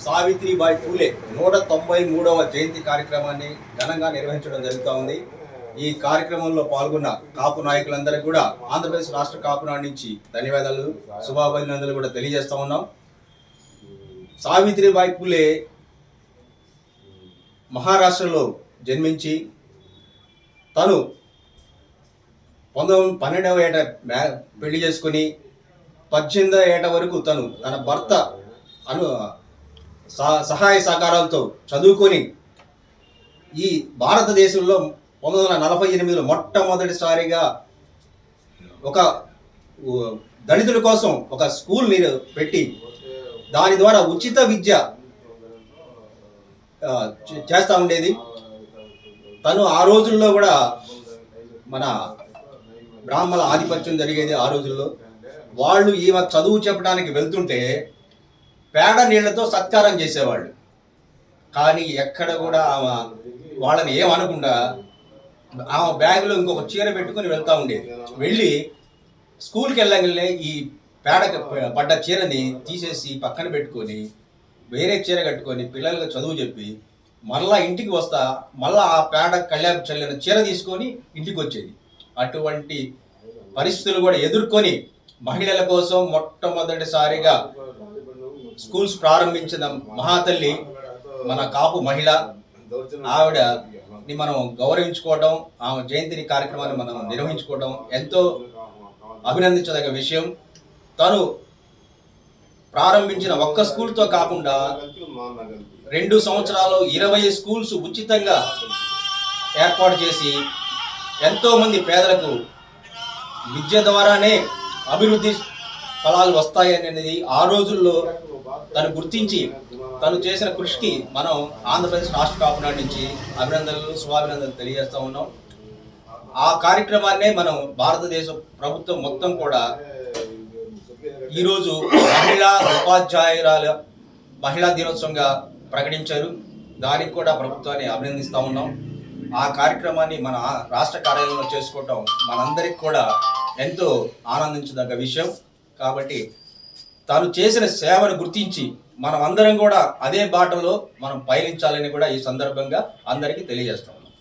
సావిత్రిబాయి పూలే 193వ జయంతి కార్యక్రమాన్ని ఘనంగా నిర్వహించడం జరుగుతూ ఉంది. ఈ కార్యక్రమంలో పాల్గొన్న కాపు నాయకులందరికీ కూడా ఆంధ్రప్రదేశ్ రాష్ట్ర కాపు నాడు నుంచి ధన్యవాదాలు, శుభాభినందనలు కూడా తెలియజేస్తూ ఉన్నాం. సావిత్రిబాయి పూలే మహారాష్ట్రలో జన్మించి తను 12వ ఏట పెళ్లి చేసుకుని 18వ ఏట వరకు తన భర్త సహాయ సహకారాలతో చదువుకొని ఈ భారతదేశంలో 1948లో మొట్టమొదటిసారిగా ఒక దళితుల కోసం ఒక స్కూల్ పెట్టి దాని ద్వారా ఉచిత విద్య చేస్తూ ఉండేది. తను ఆ రోజుల్లో కూడా మన బ్రాహ్మణ ఆధిపత్యం జరిగేది. ఆ రోజుల్లో వాళ్ళు ఈమె చదువు చెప్పడానికి వెళ్తుంటే పేడ నీళ్లతో సత్కారం చేసేవాళ్ళు. కానీ ఎక్కడ కూడా ఆమె వాళ్ళని ఏమనకుండా ఆమె బ్యాగ్లో ఇంకొక చీర పెట్టుకొని వెళ్తూ ఉండేది. వెళ్ళి స్కూల్కి వెళ్ళగానే ఈ పేడ పడ్డ చీరని తీసేసి పక్కన పెట్టుకొని వేరే చీర కట్టుకొని పిల్లలకు చదువు చెప్పి మళ్ళా ఇంటికి వస్తా మళ్ళా ఆ పేడ కళ్యాణ చల్లిన చీర తీసుకొని ఇంటికి వచ్చేది. అటువంటి పరిస్థితులు కూడా ఎదుర్కొని మహిళల కోసం మొట్టమొదటిసారిగా స్కూల్స్ ప్రారంభించిన మహాతల్లి మన కాపు మహిళ. ఆవిడని మనం గౌరవించుకోవడం, ఆమె జయంతిని కార్యక్రమాన్ని మనం నిర్వహించుకోవడం ఎంతో అభినందించదగ్గ విషయం. తను ప్రారంభించిన ఒక్క స్కూల్తో కాకుండా 2 సంవత్సరాలు 20 స్కూల్స్ ఉచితంగా ఏర్పాటు చేసి ఎంతోమంది పేదలకు విద్య ద్వారానే అభివృద్ధి ఫలాలు వస్తాయనేది ఆ రోజుల్లో తను గుర్తించి తను చేసిన కృషికి మనం ఆంధ్రప్రదేశ్ రాష్ట్ర కాపు నాడు నుంచి అభినందనలు, శుభాభినందనలు తెలియజేస్తూ ఉన్నాం. ఆ కార్యక్రమాన్నే మనం భారతదేశ ప్రభుత్వం మొత్తం కూడా ఈరోజు మహిళా ఉపాధ్యాయురాల మహిళా దినోత్సవంగా ప్రకటించారు. దానికి కూడా ప్రభుత్వాన్ని అభినందిస్తూ ఉన్నాం. ఆ కార్యక్రమాన్ని మన రాష్ట్ర కార్యాలయంలో చేసుకోవటం మనందరికి కూడా ఎంతో ఆనందించదగ్గ విషయం. కాబట్టి తాను చేసిన సేవను గుర్తించి మనం అందరం కూడా అదే బాటలో మనం పయనించాలని కూడా ఈ సందర్భంగా అందరికీ తెలియజేస్తా ఉన్నాం.